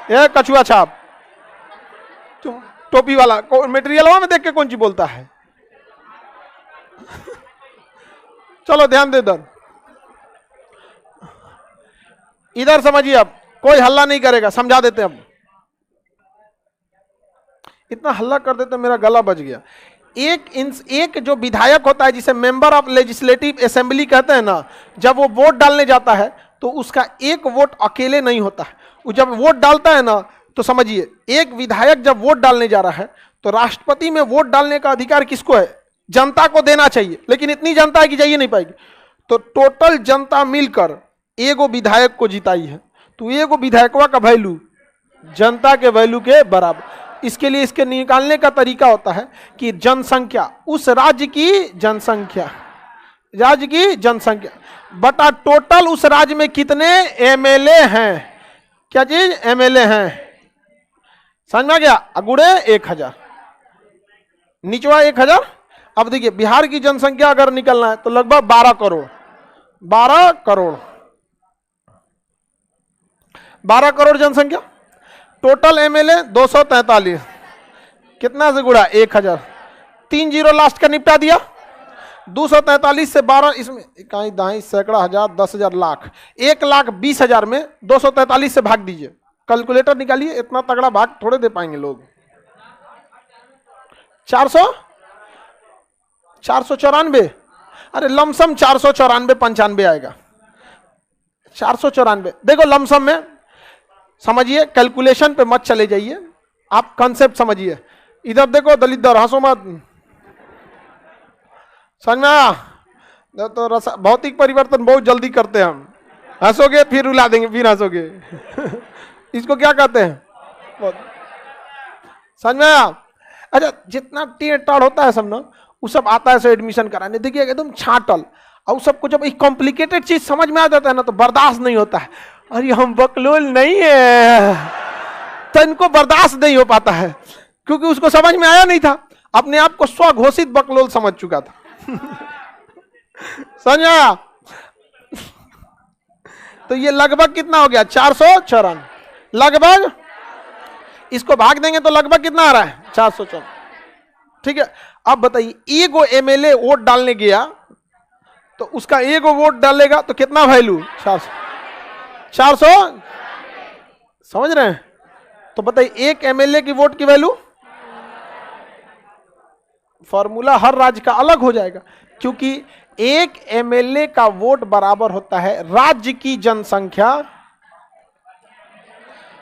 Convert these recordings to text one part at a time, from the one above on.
ये कछुआ छाप टोपी वाला मटेरियल में देख के कौन सी बोलता है। चलो ध्यान दे इधर, इधर समझिए। अब कोई हल्ला नहीं करेगा, समझा देते हैं। अब इतना हल्ला कर देते मेरा गला बज गया। एक जो विधायक होता है जिसे मेंबर ऑफ लेजिस्लेटिव असेंबली कहते हैं ना, जब वो वोट डालने जाता है तो उसका एक वोट अकेले नहीं होता है। वो जब वोट डालता है ना, तो समझिए एक विधायक जब वोट डालने जा रहा है तो राष्ट्रपति में वोट डालने का अधिकार किसको है? जनता को देना चाहिए, लेकिन इतनी जनता है कि जाइए नहीं पाएगी। तो टोटल जनता मिलकर एगो विधायक को जिताई है, तो एगो विधायकवा का वैल्यू जनता के वैल्यू के बराबर। इसके लिए इसके निकालने का तरीका होता है कि जनसंख्या, उस राज्य की जनसंख्या, राज्य की जनसंख्या बटा टोटल उस राज्य में कितने एमएलए हैं। क्या चीज? एमएलए हैं। समझ में आ गया? गुणे 1000, निचवा 1000। अब देखिए बिहार की जनसंख्या अगर निकलना है तो लगभग 12 करोड़, 12 करोड़, 12 करोड़ जनसंख्या। टोटल एमएलए 243, कितना से गुणा? 1000, 3 जीरो लास्ट का निपटा दिया। 243 से 12, इसमें इकाई दाई सैकड़ा हजार 10,000 लाख, 1,20,000 में 243 से भाग दीजिए। कैलकुलेटर निकालिए, इतना तगड़ा भाग थोड़े दे पाएंगे लोग। 494, अरे लमसम 494 95 आएगा। 494 देखो लमसम में, समझिए कैलकुलेशन पे मत चले जाइए, आप कंसेप्ट समझिए। इधर देखो दलित, हंसो मत, समझ में आया? तो भौतिक परिवर्तन बहुत जल्दी करते हैं हम। हंसोगे फिर रुला देंगे, फिर हंसोगे। इसको क्या कहते हैं? समझ में आया? अच्छा, जितना टेढ़ होता है सब ना, वो सब आता है से एडमिशन कराने। देखिए एकदम छाटल, और सबको जब एक कॉम्प्लिकेटेड चीज समझ में आ जाता है ना तो बर्दाश्त नहीं होता है। अरे हम बकलोल नहीं है, तो इनको बर्दाश्त नहीं हो पाता है, क्योंकि उसको समझ में आया नहीं था, अपने आप को स्वघोषित बकलोल समझ चुका था। समझ आया? तो ये लगभग कितना हो गया? 494 लगभग। इसको भाग देंगे तो लगभग कितना आ रहा है? 494। ठीक है, अब बताइए एगो एमएलए वोट डालने गया तो उसका एगो वोट डालेगा तो कितना वैल्यू? 400। समझ रहे हैं? तो बताइए एक एमएलए की वोट की वैल्यू, फॉर्मूला हर राज्य का अलग हो जाएगा, क्योंकि एक एमएलए का वोट बराबर होता है राज्य की जनसंख्या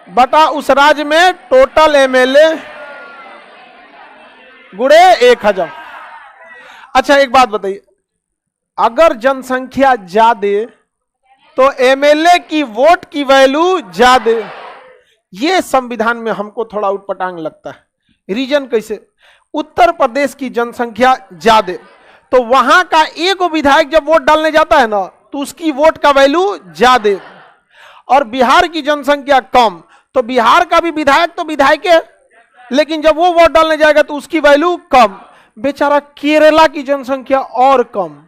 बटा उस राज्य में टोटल एमएलए गुणे 1000। अच्छा एक बात बताइए, अगर जनसंख्या ज्यादा तो एमएलए की वोट की वैल्यू ज्यादा। ये संविधान में हमको थोड़ा उटपटांग लगता है। रीजन कैसे? उत्तर प्रदेश की जनसंख्या ज्यादा, तो वहां का एक विधायक जब वोट डालने जाता है ना तो उसकी वोट का वैल्यू ज्यादा, और बिहार की जनसंख्या कम, तो बिहार का भी विधायक तो विधायक है, लेकिन जब वो वोट डालने जाएगा तो उसकी वैल्यू कम। बेचारा केरला की जनसंख्या और कम,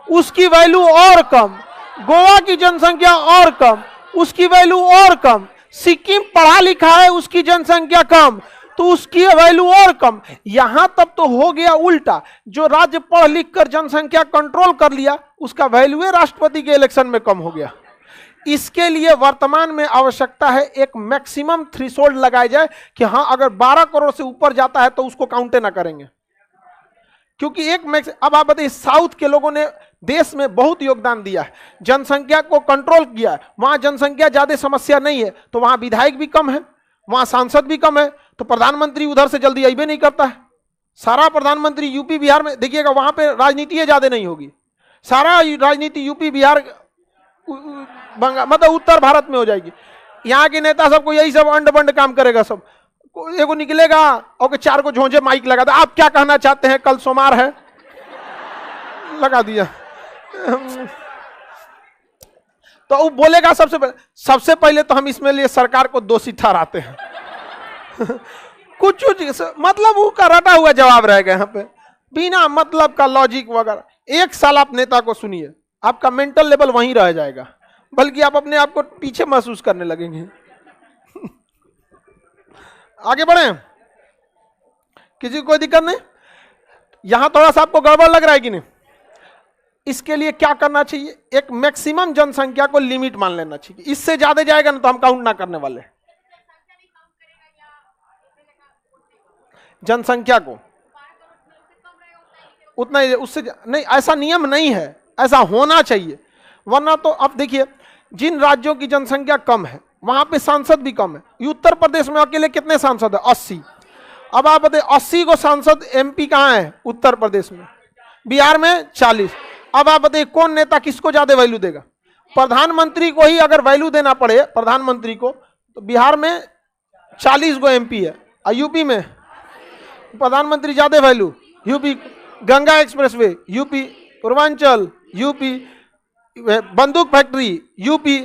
उसकी वैल्यू और कम। गोवा की जनसंख्या और कम, उसकी वैल्यू और कम। सिक्किम पढ़ा लिखा है, उसकी जनसंख्या कम, तो उसकी वैल्यू और कम। यहां तब तो हो गया उल्टा, जो राज्य पढ़ लिख कर जनसंख्या कंट्रोल कर लिया उसका वैल्यू राष्ट्रपति के इलेक्शन में कम हो गया। इसके लिए वर्तमान में आवश्यकता है एक मैक्सिमम थ्रेशोल्ड लगाया जाए कि हां अगर 12 करोड़ से ऊपर जाता है तो उसको काउंटे ना करेंगे, क्योंकि एक अब आप बताइए साउथ के लोगों ने देश में बहुत योगदान दिया है, जनसंख्या को कंट्रोल किया है। वहां जनसंख्या ज्यादा समस्या नहीं है, तो वहां विधायक भी कम है, वहां सांसद भी कम है, तो प्रधानमंत्री उधर से जल्दी आइबे नहीं करता है। सारा प्रधानमंत्री यूपी बिहार में देखिएगा, वहां पे राजनीति ज्यादा नहीं होगी, सारा राजनीति यूपी बिहार मतलब उत्तर भारत में हो जाएगी। यहाँ के नेता सबको यही सब अंड बंड काम करेगा। सब एगो निकलेगा और 4 को झोंझे माइक लगा दे, आप क्या कहना चाहते हैं, कल सोमवार है, लगा दिया। तो वो बोलेगा सबसे पहले तो हम इसमें लिए सरकार को दोषी ठहराते हैं। कुछ मतलब वो का रटा हुआ जवाब रहेगा यहाँ पे, बिना मतलब का लॉजिक वगैरह। एक साल आप नेता को सुनिए, आपका मेंटल लेवल वहीं रह जाएगा, बल्कि आप अपने आप को पीछे महसूस करने लगेंगे। आगे बढ़े, किसी को कोई दिक्कत नहीं? यहां थोड़ा सा आपको गड़बड़ लग रहा है कि नहीं? इसके लिए क्या करना चाहिए, एक मैक्सिमम जनसंख्या को लिमिट मान लेना चाहिए, इससे ज्यादा जाएगा ना तो हम काउंट ना करने वाले। जनसंख्या को उतना ही, उससे नहीं, ऐसा नियम नहीं है, ऐसा होना चाहिए। वरना तो अब देखिए, जिन राज्यों की जनसंख्या कम है वहां पे सांसद भी कम है। उत्तर प्रदेश में अकेले कितने सांसद है? 80। अब आप बताइए 80 को सांसद एमपी कहां है? उत्तर प्रदेश में। बिहार में 40। अब आप बताइए कौन नेता किसको ज्यादा वैल्यू देगा? प्रधानमंत्री को ही अगर वैल्यू देना पड़े प्रधानमंत्री को, तो बिहार में 40 गो एमपी है और यूपी में प्रधानमंत्री ज्यादा value. UP Ganga expressway, UP Purvanchal, UP बंदूक factory, UP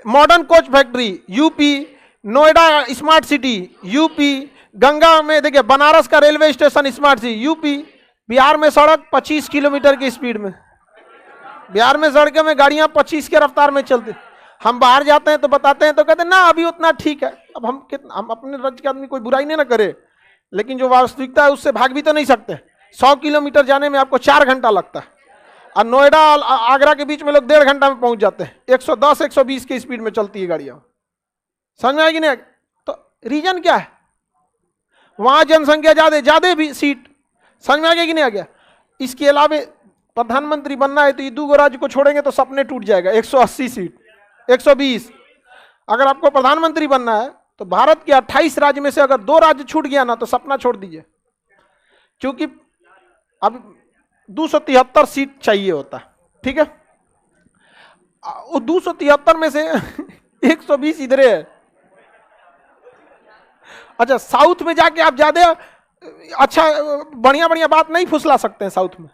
modern coach factory, UP Noida smart city, UP Ganga में देखिए बनारस का railway station smart city, UP. Bihar में सड़क 25 किलोमीटर की स्पीड में, बिहार में सड़कों में गाड़ियां 25 के रफ्तार में चलती। हम बाहर जाते हैं तो बताते हैं तो कहते हैं ना अभी उतना ठीक है। अब हम अपने राज्य के आदमी कोई बुराई नहीं ना करे, लेकिन जो वास्तविकता है उससे भाग भी तो नहीं सकते। 100 किलोमीटर जाने में आपको 4 घंटा लगता है और नोएडा आगरा के बीच में लोग 1.5 घंटा में पहुंच जाते हैं। 110-120 की स्पीड में चलती है गाड़ियां। समझ में आएगी नहीं? तो रीजन क्या है? वहां जनसंख्या ज्यादा भी सीट। समझ में आ गया कि नहीं आ गया? इसके अलावा प्रधानमंत्री बनना है तो ये 2 राज्य को छोड़ेंगे तो सपने टूट जाएगा। 180 सीट, 120। अगर आपको प्रधानमंत्री बनना है तो भारत के 28 राज्य में से अगर 2 राज्य छूट गया ना तो सपना छोड़ दीजिए, क्योंकि अब 273 सीट चाहिए होता है। ठीक है, वो 273 में से 120 इधर है। अच्छा, साउथ में जाके आप ज्यादा अच्छा बढ़िया बढ़िया बात नहीं फुसला सकते हैं। साउथ में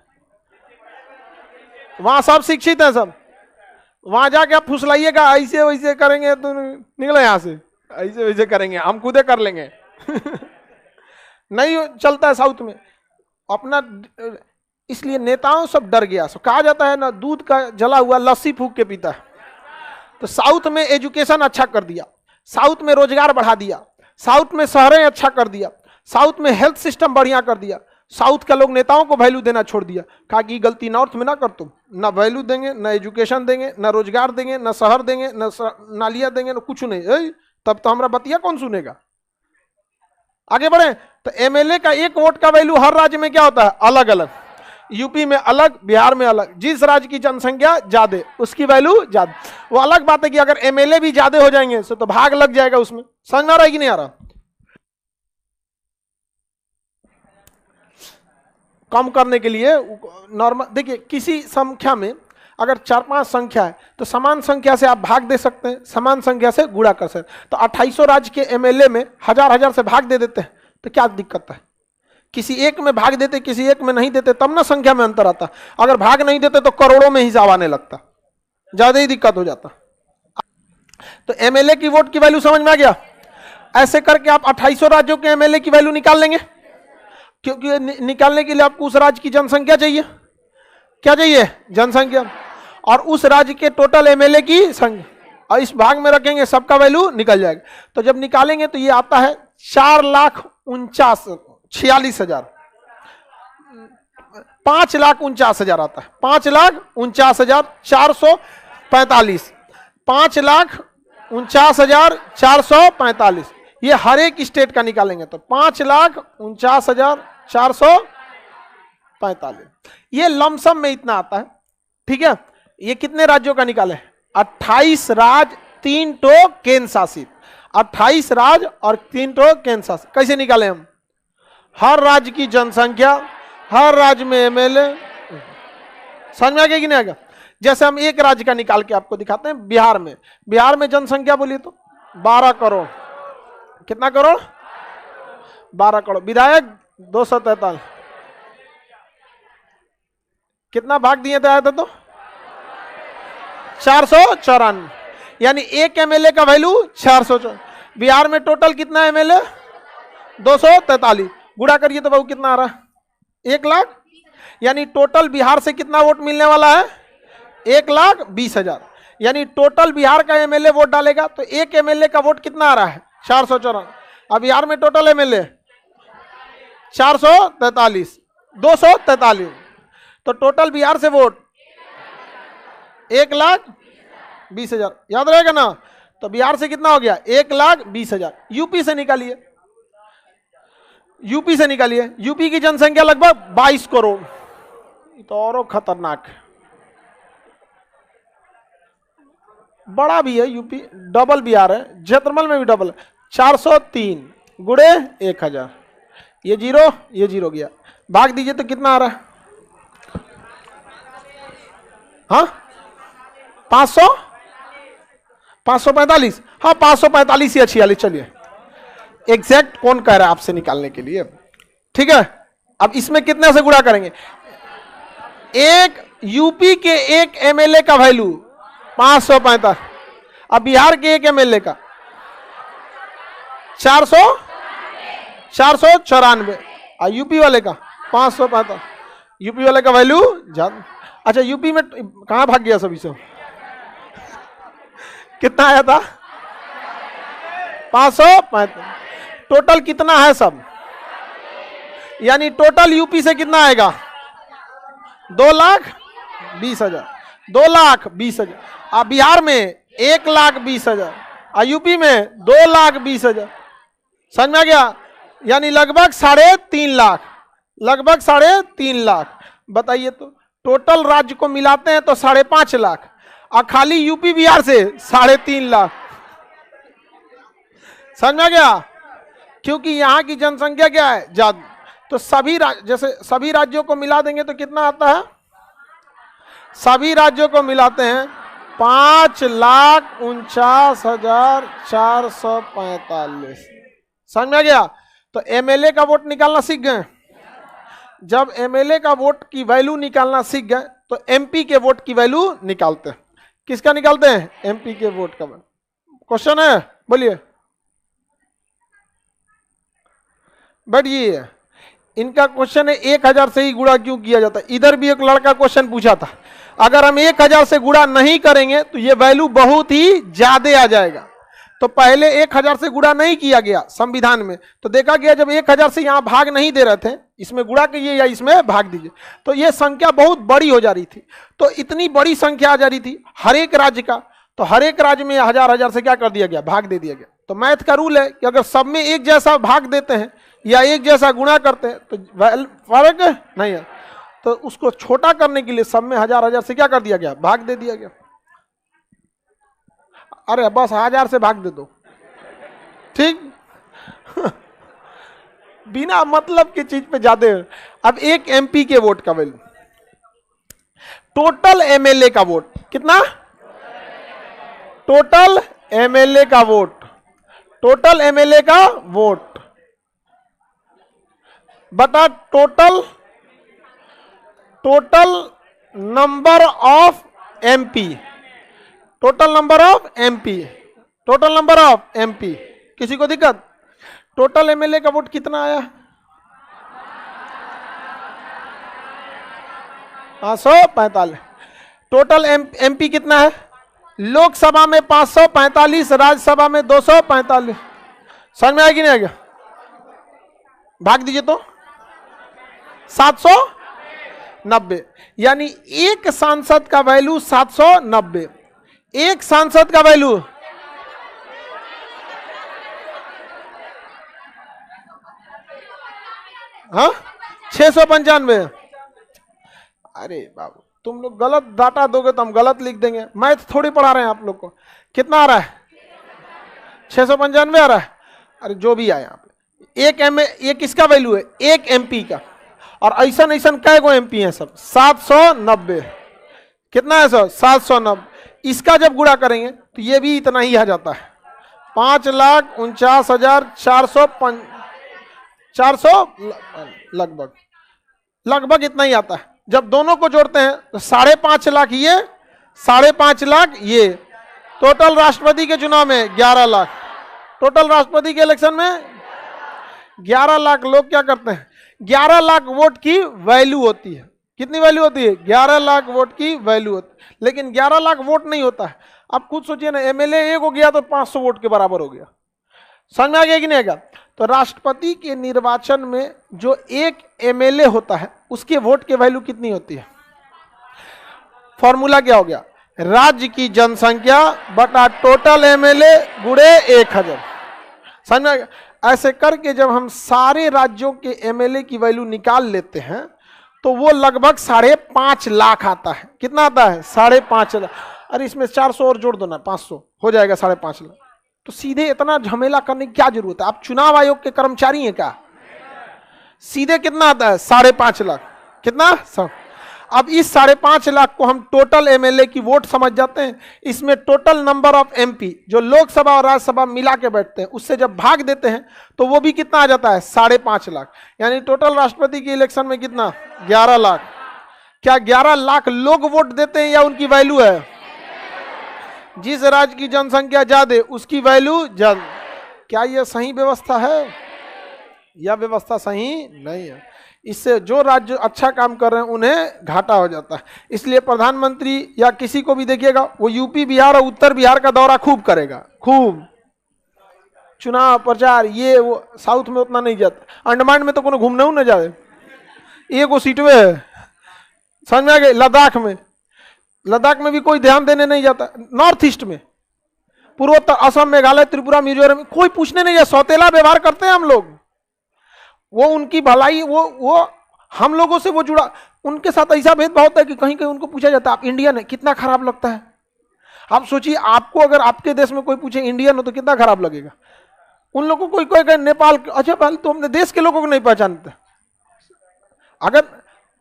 वहां सब शिक्षित हैं सब, वहां जाके आप फुसलाइएगा ऐसे वैसे करेंगे तो निकले यहां से, ऐसे वैसे करेंगे हम खुदे कर लेंगे नहीं चलता है साउथ में अपना। इसलिए नेताओं सब डर गया। सो कहा जाता है ना, दूध का जला हुआ लस्सी फूंक के पीता है। तो साउथ में एजुकेशन अच्छा कर दिया, साउथ में रोजगार बढ़ा दिया, साउथ में शहरें अच्छा कर दिया, साउथ में हेल्थ सिस्टम बढ़िया कर दिया। साउथ के लोग नेताओं को वैल्यू देना छोड़ दिया। कहा कि गलती नॉर्थ में ना कर, तुम ना वैल्यू देंगे, ना एजुकेशन देंगे, ना रोजगार देंगे, ना शहर देंगे, ना नालियां देंगे, ना कुछ नहीं। तब तो हमारा बतिया कौन सुनेगा? आगे बढ़े तो एमएलए का 1 वोट का वैल्यू हर राज्य में क्या होता है? अलग अलग। यूपी में अलग, बिहार में अलग। जिस राज्य की जनसंख्या ज्यादा उसकी वैल्यू ज्यादा। वो अलग बात है कि अगर एमएलए भी ज्यादा हो जाएंगे तो भाग लग जाएगा उसमें। समझ में आ रहा है कि नहीं आ रहा? कम करने के लिए नॉर्मल देखिए, किसी संख्या में अगर 4-5 संख्या है तो समान संख्या से आप भाग दे सकते हैं, समान संख्या से गुणा कर सकते हैं। तो 2800 राज्य के एमएलए में 1000-1000 से भाग दे देते हैं तो क्या दिक्कत है? किसी एक में भाग देते, किसी एक में नहीं देते, तब ना संख्या में अंतर आता। अगर भाग नहीं देते तो करोड़ों में हिसाब आने लगता, ज्यादा ही दिक्कत हो जाता। तो एमएलए की वोट की वैल्यू समझ में आ गया? ऐसे करके आप 2800 राज्यों के एमएलए की वैल्यू निकाल लेंगे, क्योंकि निकालने के लिए आपको उस राज्य की जनसंख्या चाहिए। क्या चाहिए? जनसंख्या। और उस राज्य के टोटल एमएलए की संख्या, और इस भाग में रखेंगे, सबका वैल्यू निकल जाएगा। तो जब निकालेंगे तो ये आता है 4,46,000, 5,49,000 आता है। 5,49,445, 5,49,445। ये हर एक स्टेट का निकालेंगे तो 5,49,445। ये लमसम में इतना आता है। ठीक है, ये कितने राज्यों का निकाले? 28 राज्य, 3 ठो केंद्र शासित। 28 राज्य और 3 ठो केंद्र शासित। कैसे निकाले हम? हर राज्य की जनसंख्या, हर राज्य में एमएलए। समझ में आ गया कि नहीं आ गया? जैसे हम एक राज्य का निकाल के आपको दिखाते हैं। बिहार में, बिहार में जनसंख्या बोलिए तो 12 करोड़। कितना करोड़? 12 करोड़। विधायक 243। कितना भाग दिए थे तो 494, यानी एक एमएलए का वैल्यू 404। बिहार में टोटल कितना एमएलए? 243। गुणा करिए तो बाबू कितना आ रहा है? 1 लाख। यानी टोटल बिहार से कितना वोट मिलने वाला है? 1,20,000। यानी टोटल बिहार का एमएलए वोट डालेगा तो एक एमएलए का वोट कितना आ रहा है? 494। अब बिहार में टोटल एमएलए 443, 243, तो टोटल बिहार से वोट 1,20,000, याद रहेगा ना। तो बिहार से कितना हो गया 1,20,000। यूपी से निकालिए, यूपी से निकालिए। यूपी की जनसंख्या लगभग 22 करोड़, तो और खतरनाक है, बड़ा भी है यूपी, डबल बिहार है, जयतरमल में भी डबल है। 403 गुणे 1,000, ये जीरो गया, भाग दीजिए तो कितना आ रहा है? हाँ 545, हाँ 545 या 46, चलिए एग्जैक्ट कौन कह रहा है आपसे निकालने के लिए, ठीक है। अब इसमें कितने से गुणा करेंगे? एक यूपी के एक एमएलए का वैल्यू 545, अब बिहार के एक एमएलए का 494, और यूपी वाले का 545, यूपी वाले का वैल्यू ज्यादा। अच्छा यूपी में कहां भाग गया सभी से? कितना आया था? 545। टोटल कितना है सब? यानी टोटल यूपी से कितना आएगा? 2,20,000, 2,20,000। अब बिहार में 1,20,000, और यूपी में 2,20,000। समझ में आ गया? यानी लगभग 3.5 लाख, लगभग 3.5 लाख। बताइए तो टोटल राज्य को मिलाते हैं तो 5.5 लाख, और खाली यूपी बिहार से 3.5 लाख। समझ में आ गया? क्योंकि यहां की जनसंख्या क्या है? ज्यादा। तो जैसे सभी राज्यों को मिला देंगे तो कितना आता है? सभी राज्यों को मिलाते हैं 5,49,445। समझ में आ गया? तो एमएलए का वोट निकालना सीख गए। जब एमएलए का वोट की वैल्यू निकालना सीख गए तो एमपी के वोट की वैल्यू निकालते हैं। किसका निकालते हैं? एमपी के वोट का। क्वेश्चन है, बोलिए। बट ये इनका क्वेश्चन है 1,000 से ही गुणा क्यों किया जाता है? इधर भी एक लड़का क्वेश्चन पूछा था, अगर हम 1,000 से गुणा नहीं करेंगे तो ये वैल्यू बहुत ही ज्यादा आ जाएगा। तो पहले 1,000 से गुणा नहीं किया गया संविधान में, तो देखा गया जब 1,000 से यहां भाग नहीं दे रहे थे, इसमें गुणा कीजिए या इसमें भाग दीजिए, तो ये संख्या बहुत बड़ी हो जा रही थी। तो इतनी बड़ी संख्या आ जा रही थी हर एक राज्य का, तो हर एक राज्य में 1,000 से क्या कर दिया गया? भाग दे दिया गया। तो मैथ का रूल है कि अगर सब में एक जैसा भाग देते हैं या एक जैसा गुणा करते हैं तो फर्क नहीं है। तो उसको छोटा करने के लिए सब में 1,000 से क्या कर दिया गया? भाग दे दिया गया। अरे बस 1,000 से भाग दे दो, ठीक। बिना मतलब की चीज पे ज्यादा। अब एक एमपी के वोट का वैल्यू, टोटल एमएलए का वोट कितना? टोटल एमएलए का वोट, टोटल एमएलए का वोट बटा total number of MP, total number of MP, total number of MP. किसी को दिक्कत? टोटल एमएलए का वोट कितना आया? 545। टोटल एमपी कितना है? लोकसभा में 545, राज्यसभा में 245। समझ में आएगी नहीं आएगा? भाग दीजिए तो 790, यानी एक सांसद का वैल्यू 790। एक सांसद का वैल्यू हाँ 695। अरे बाबू तुम लोग गलत डाटा दोगे तो हम गलत लिख देंगे। मैथ थोड़ी पढ़ा रहे हैं आप लोग को। कितना आ रहा है? 695 आ रहा है। अरे जो भी आया आप, एक किसका वैल्यू है? एक एमपी का। और ऐसा कै गो एमपी है सब? 790। कितना है सर? 790। इसका जब गुणा करेंगे तो ये भी इतना ही आ जाता है, 5,49,400 लगभग इतना ही आता है। जब दोनों को जोड़ते हैं तो 5.5 लाख ये, 5.5 लाख ये। टोटल राष्ट्रपति के चुनाव में 11 लाख, टोटल राष्ट्रपति के इलेक्शन में 11 लाख लोग क्या करते हैं? 11 लाख वोट की वैल्यू होती है। कितनी वैल्यू होती है? 11 लाख वोट की वैल्यू होती है। लेकिन 11 लाख वोट नहीं होता है। आप खुद सोचिए ना, एमएलए एक हो गया तो 500 वोट के बराबर हो गया। समझ में आ गया कि नहीं आएगा? तो राष्ट्रपति के निर्वाचन में जो एक एमएलए होता है उसके वोट की वैल्यू कितनी होती है? फॉर्मूला क्या हो गया? राज्य की जनसंख्या बटा टोटल एमएलए गुणे 1000। समझ में आ गया? ऐसे करके जब हम सारे राज्यों के एमएलए की वैल्यू निकाल लेते हैं तो वो लगभग 5.5 लाख आता है। कितना आता है? 5.5 लाख। अरे इसमें 400 और जोड़ दो ना, 500 हो जाएगा 5.5 लाख। तो सीधे इतना झमेला करने की क्या जरूरत है? आप चुनाव आयोग के कर्मचारी हैं क्या? सीधे कितना आता है? 5.5 लाख। कितना? अब इस 5.5 लाख को हम टोटल एमएलए की वोट समझ जाते हैं। इसमें टोटल नंबर ऑफ एमपी जो लोकसभा और राज्यसभा मिला के बैठते हैं उससे जब भाग देते हैं तो वो भी कितना आ जाता है? 5.5 लाख। यानी टोटल राष्ट्रपति के इलेक्शन में कितना? 11 लाख। क्या 11 लाख लोग वोट देते हैं या उनकी वैल्यू है? जिस राज्य की जनसंख्या ज्यादा उसकी वैल्यू ज्यादा। क्या यह सही व्यवस्था है? यह व्यवस्था सही नहीं है। इससे जो राज्य अच्छा काम कर रहे हैं उन्हें घाटा हो जाता है। इसलिए प्रधानमंत्री या किसी को भी देखिएगा वो यूपी बिहार और उत्तर बिहार का दौरा खूब करेगा, खूब चुनाव प्रचार, ये वो। साउथ में उतना नहीं जाता। अंडमान में तो कोनो घूमने न जाए, एक सीटवे है। समझ में आ गए? लद्दाख में भी कोई ध्यान देने नहीं जाता। नॉर्थ ईस्ट में, पूर्वोत्तर, असम, मेघालय, त्रिपुरा, मिजोरम, कोई पूछने नहीं जाता। सौतेला व्यवहार करते हैं हम लोग। वो उनकी भलाई, वो हम लोगों से वो जुड़ा, उनके साथ ऐसा भेदभाव होता है कि कहीं कहीं उनको पूछा जाता है आप इंडियन है, कितना खराब लगता है। आप सोचिए, आपको अगर आपके देश में कोई पूछे इंडियन हो तो कितना खराब लगेगा। उन लोगों को कोई कहे नेपाल, अच्छा पहले तो हमने देश के लोगों को नहीं पहचानते।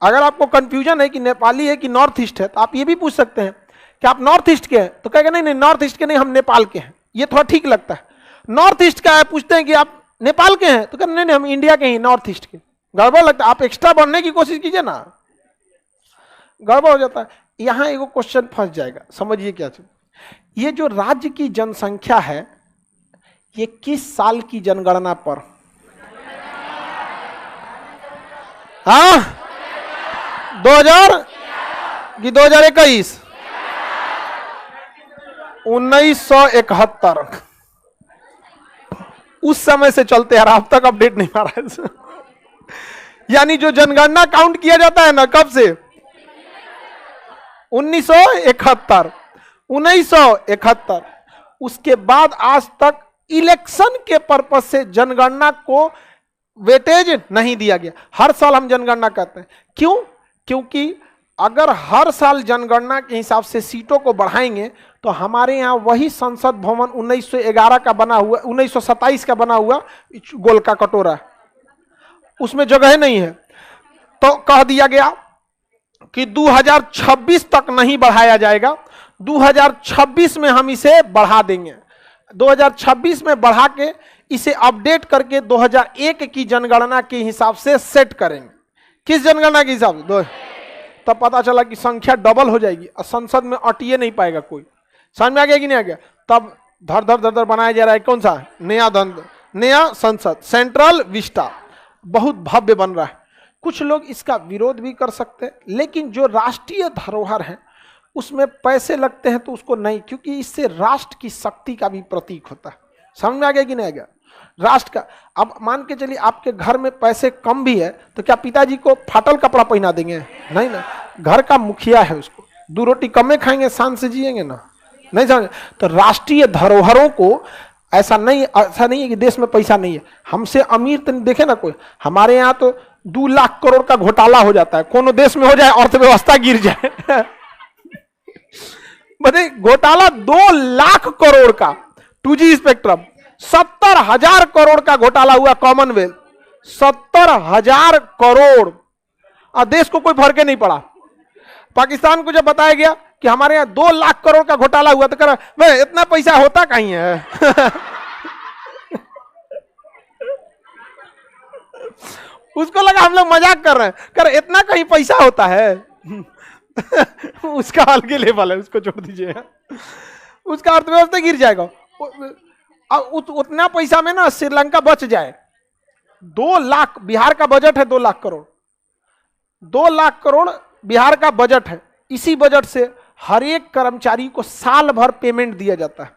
अगर आपको कंफ्यूजन है कि नेपाली है कि नॉर्थ ईस्ट है तो आप ये भी पूछ सकते हैं कि आप नॉर्थ ईस्ट के हैं, तो कहेगा नहीं नॉर्थ ईस्ट के नहीं, हम नेपाल के हैं। ये थोड़ा ठीक लगता है। नॉर्थ ईस्ट का है, पूछते हैं कि आप नेपाल के हैं तो कहते नहीं हम इंडिया के ही, नॉर्थ ईस्ट के। गड़बड़ लगता है। आप एक्स्ट्रा बढ़ने की कोशिश कीजिए ना, गड़बड़ हो जाता है। यहां एगो क्वेश्चन फंस जाएगा। समझिए क्या चीज, ये जो राज्य की जनसंख्या है ये किस साल की जनगणना पर? हाँ, 2000 कि 2021? 1971। उस समय से चलते यार, अब तक अपडेट नहीं आ रहा है। यानी जो जनगणना काउंट किया जाता है ना, कब से? 1971। 1971। उसके बाद आज तक इलेक्शन के पर्पस से जनगणना को वेटेज नहीं दिया गया। हर साल हम जनगणना करते हैं। क्यों? क्योंकि अगर हर साल जनगणना के हिसाब से सीटों को बढ़ाएंगे तो हमारे यहाँ वही संसद भवन 1911 का बना हुआ, 1927 का बना हुआ गोल का कटोरा, उसमें जगह नहीं है। तो कह दिया गया कि 2026 तक नहीं बढ़ाया जाएगा, 2026 में हम इसे बढ़ा देंगे। 2026 में बढ़ा के इसे अपडेट करके 2001 की जनगणना के हिसाब से सेट करेंगे। किस जनगणना के हिसाब से? तब पता चला कि संख्या डबल हो जाएगी और संसद में अटिए नहीं पाएगा कोई। समझ में आ गया कि नहीं आ गया? तब धर धर बनाया जा रहा है कौन सा? नया संसद, सेंट्रल विस्टा, बहुत भव्य बन रहा है। कुछ लोग इसका विरोध भी कर सकते हैं, लेकिन जो राष्ट्रीय धरोहर है उसमें पैसे लगते हैं तो उसको नहीं, क्योंकि इससे राष्ट्र की शक्ति का भी प्रतीक होता है। समझ में आ गया कि नहीं आ गया? राष्ट्र का, अब मान के चलिए आपके घर में पैसे कम भी है तो क्या पिताजी को फाटल कपड़ा पहना देंगे? नहीं ना। घर का मुखिया है, उसको 2 रोटी कम खाएंगे, शान से जिएंगे ना, नहीं समझ? तो राष्ट्रीय धरोहरों को ऐसा नहीं है कि देश में पैसा नहीं है। हमसे अमीर तो देखे ना कोई, हमारे यहाँ तो 2 लाख करोड़ का घोटाला हो जाता है। कोनो देश में हो जाए अर्थव्यवस्था गिर जाए। बताइए, घोटाला 2 लाख करोड़ का 2G स्पेक्ट्रम, 70,000 करोड़ का घोटाला हुआ कॉमनवेल्थ, 70,000 करोड़, और देश को कोई फर्क नहीं पड़ा। पाकिस्तान को जब बताया गया कि हमारे यहाँ 2 लाख करोड़ का घोटाला हुआ तो कह रहा इतना पैसा होता कहीं है। उसको लगा हम लोग मजाक कर रहे हैं, कर इतना कहीं पैसा होता है। उसका अलग लेवल है, उसको छोड़ दीजिए, उसका अर्थव्यवस्था गिर जाएगा। उतना पैसा में ना श्रीलंका बच जाए। 2 लाख बिहार का बजट है, 2 लाख करोड़, 2 लाख करोड़ बिहार का बजट है। इसी बजट से हर एक कर्मचारी को साल भर पेमेंट दिया जाता है।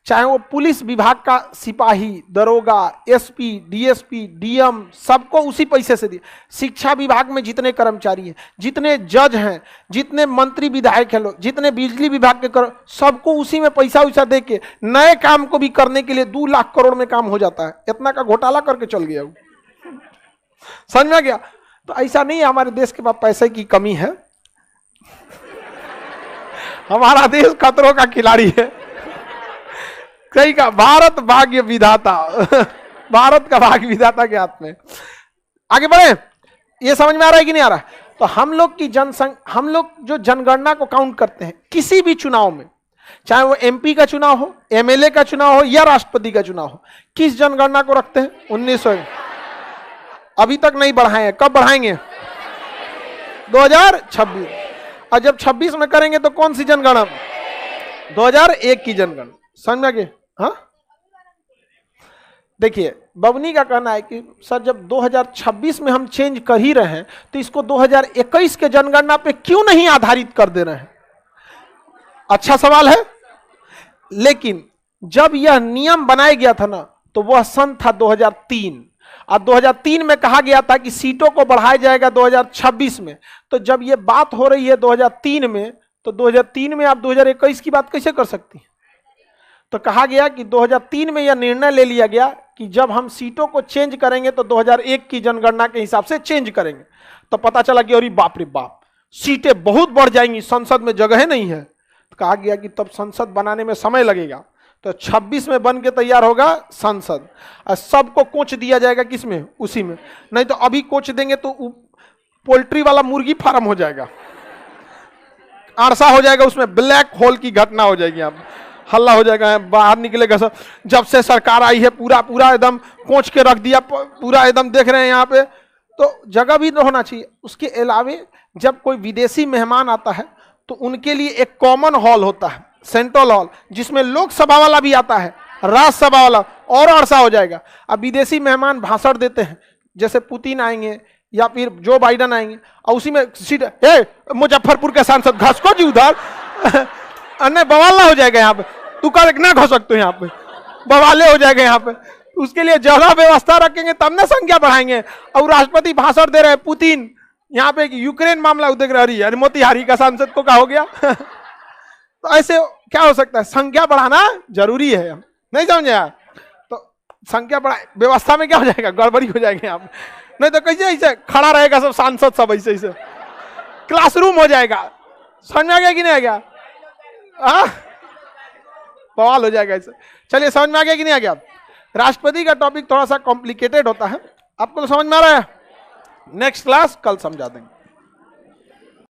चाहे वो पुलिस विभाग का सिपाही, दरोगा, एसपी, डीएसपी, डीएम, सबको उसी पैसे से दिए। शिक्षा विभाग में जितने कर्मचारी हैं, जितने जज हैं, जितने मंत्री विधायक हैं लोग, जितने बिजली विभाग के सबको उसी में पैसा वैसा दे के नए काम को भी करने के लिए 2 लाख करोड़ में काम हो जाता है। इतना का घोटाला करके चल गया वो। समझ में आ गया? तो ऐसा नहीं है हमारे देश के पास पैसे की कमी है। हमारा देश खतरों का खिलाड़ी है। सही का, भारत भाग्य विधाता। भारत का भाग्य विधाता के हाथ में। आगे बढ़े, ये समझ में आ रहा है कि नहीं आ रहा है? तो हम लोग की हम लोग जो जनगणना को काउंट करते हैं किसी भी चुनाव में, चाहे वो एमपी का चुनाव हो, एमएलए का चुनाव हो या राष्ट्रपति का चुनाव हो, किस जनगणना को रखते हैं? 1900। अभी तक नहीं बढ़ाए हैं, कब बढ़ाएंगे? 2026। और जब 26 में करेंगे तो कौन सी जनगणना? 2001 की जनगणना। समझ में आ गया? हाँ, देखिए बबनी का कहना है कि सर जब 2026 में हम चेंज कर ही रहे हैं तो इसको 2021 के जनगणना पे क्यों नहीं आधारित कर दे रहे हैं? अच्छा सवाल है, लेकिन जब यह नियम बनाया गया था ना, तो वह सन था 2003। और 2003 में कहा गया था कि सीटों को बढ़ाया जाएगा 2026 में। तो जब यह बात हो रही है 2003 में, तो 2003 में आप 2021 की बात कैसे कर सकती हैं? तो कहा गया कि 2003 में यह निर्णय ले लिया गया कि जब हम सीटों को चेंज करेंगे तो 2001 की जनगणना के हिसाब से चेंज करेंगे। तो पता चला कि अरे बाप रे बाप, सीटें बहुत बढ़ जाएंगी, संसद में जगह नहीं है। तो कहा गया कि तब संसद बनाने में समय लगेगा, तो 26 में बन के तैयार होगा संसद, और सबको कोच दिया जाएगा किसमें? उसी में। नहीं तो अभी कोच देंगे तो पोल्ट्री वाला मुर्गी फार्म हो जाएगा, आरसा हो जाएगा, उसमें ब्लैक होल की घटना हो जाएगी, यहाँ हल्ला हो जाएगा, बाहर निकलेगा सब। जब से सरकार आई है पूरा एकदम कोच के रख दिया, पूरा एकदम देख रहे हैं यहाँ पे। तो जगह भी होना चाहिए। उसके अलावे जब कोई विदेशी मेहमान आता है तो उनके लिए एक कॉमन हॉल होता है, सेंट्रल हॉल, जिसमें लोकसभा वाला भी आता है, राज्यसभा वाला, और अरसा हो जाएगा। अब विदेशी मेहमान भाषण देते हैं, जैसे पुतिन आएंगे या फिर जो बाइडन आएंगे, और उसी में सीट मुजफ्फरपुर के सांसद घसको जी उधर अन्य बवाला हो जाएगा यहाँ पे, तू कर ना घस सकते हो, यहाँ पे बवाले हो जाएगा यहाँ पे। उसके लिए जगह व्यवस्था रखेंगे तब ना संख्या बढ़ाएंगे। और राष्ट्रपति भाषण दे रहे हैं, पुतिन यहाँ पे यूक्रेन मामला देख रही है, मोतिहारी का सांसद को क्या हो गया? तो ऐसे क्या हो सकता है? संख्या बढ़ाना जरूरी है, नहीं समझे यार? तो संख्या बढ़ा, व्यवस्था में क्या हो जाएगा? गड़बड़ी हो जाएगी यहाँ पे। नहीं तो कैसे ऐसे खड़ा रहेगा सब सांसद, सब ऐसे ऐसे क्लासरूम हो जाएगा। समझ में आ गया कि नहीं आ गया? बवाल हो जाएगा ऐसे। चलिए, समझ में आ गया कि नहीं आ गया? राष्ट्रपति का टॉपिक थोड़ा सा कॉम्प्लिकेटेड होता है, आपको तो समझ में आ रहा है? नेक्स्ट क्लास कल समझा देंगे।